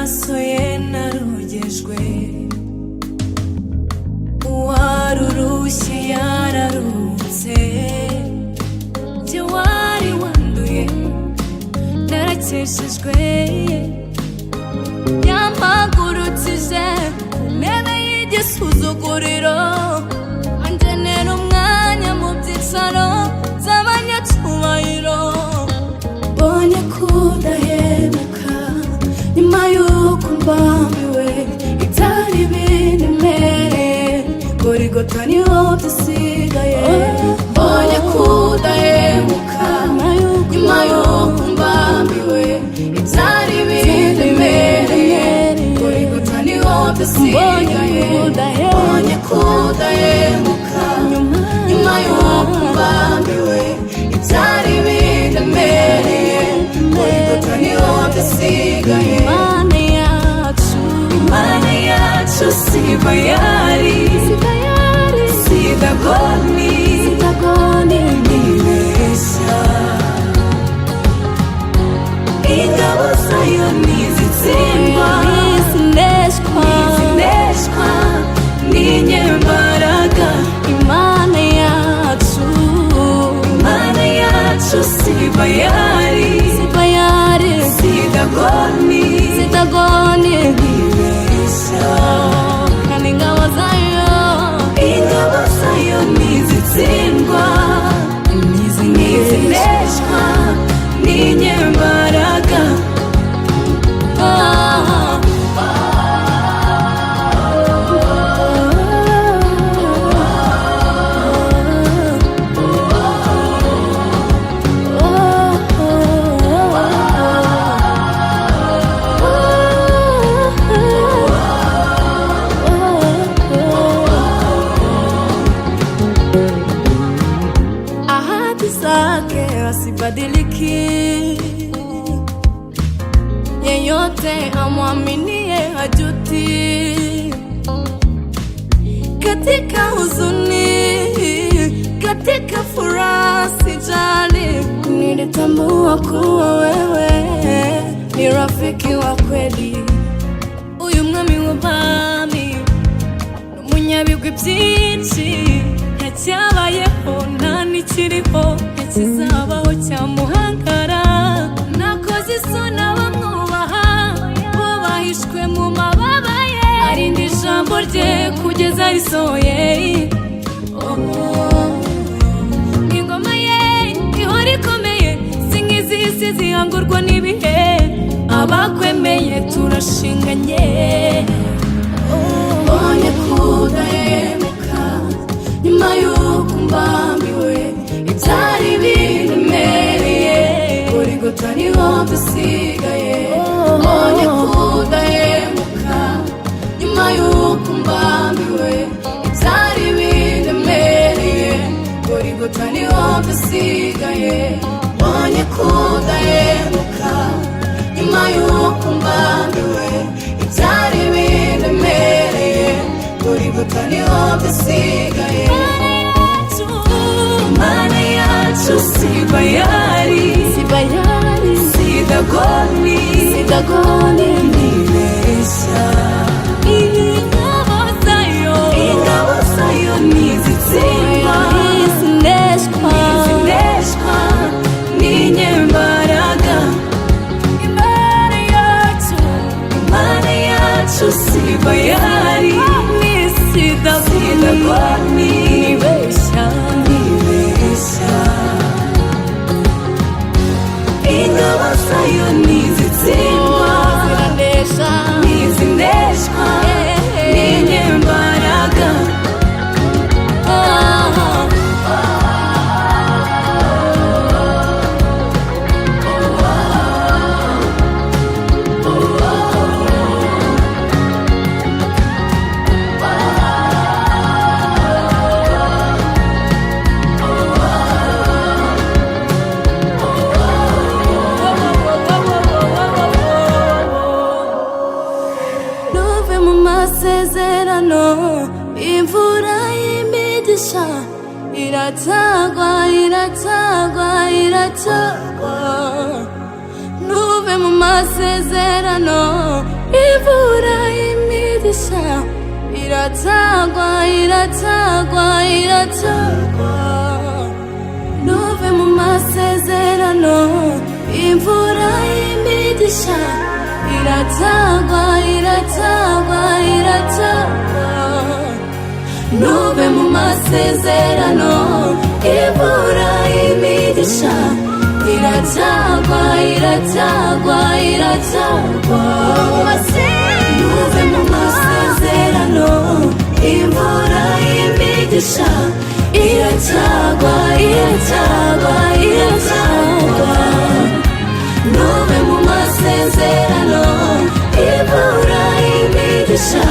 maso ye narogejwe, uwarurushye yararutse, jye wari wanduye narakeshejwe, yampagurukije ku ntebe y'igisuzuguriro, angenera umwanya mu byicaro by'abanyacyubahiro. Mbonye kudahemuka nyuma y'uko mbambiwe ibyari bindemereye, Gorigota niho byasigaye. Mbonye kudahemuka nyuma y'uko mbambiwe ibyari bindemereye, Gorigota niho byasigaye. Mbonye kudahemuka nyuma y'uko mbambiwe ibyari bindemereye, Gorigota niho byasigaye. Imana yacu si bayari, si dagoni nibeshya, ingabo zayo ntizitsindwa, ntizineshwa n'inyembaraga. Imana yacu si bayari, si dagoni nibeshya, kandi ingabo zayo ntizitsindwa, ntizineshwa n'inyembaraga. Zake asibadiliki, yeyote amwaminie hajuti. Katika huzuni, katika furaha sijali, nilitambua kuwa wewe ni rafiki wa kweli. Uyu mwami w'abami n'umunyabigwi byinshi, ntacyabayeho nta n'ikiriho ntakizabaho cyamuhangara. Nakoze isoni abamwubaha, bo bahishwe mu mababa ye, arinda ijambo rye kugeza risohoye. Ingoma ye ihora ikomeye, si nk'iz'isi zihangurwa n'ibihe, abakwemeye turashinganye. Mbonye kudahemuka nyuma y'uko mbambiwe ibyari bindemereye, Gorigota niho byasigaye. Mbonye kudahemuka nyuma y'uko mbambiwe ibyari bindemereye, Gorigota niho byasigaye. Mbonye kudahemuka nyuma y'uko mbambiwe ibyari bindemereye, Gorigota niho byasigaye. Imana yacu si bayari, si dagoni nibeshya, ingabo zayo ntizitsindwa, ntizineshwa n'inyembaraga. Imana yacu si bayari, si dagoni nibeshya, ingabo zayo ntizitsindwa, ntizineshwa n'inyembaraga. Amasezerano imvura y'imigisha iratagwa, nuve mu masezerano imvura y'imigisha iratagwa iratagwa iratagwa nuve mu masezerano imvura y'imigisha iratagwa iratagwa iratagwa nuve mu masezerano imvura y'imigisha iratagwa iratagwa iratagwa nuve mu masezerano imvura y'imigisha iratagwa iratagwa iratagwa nuve mu masezerano imvura y'imigisha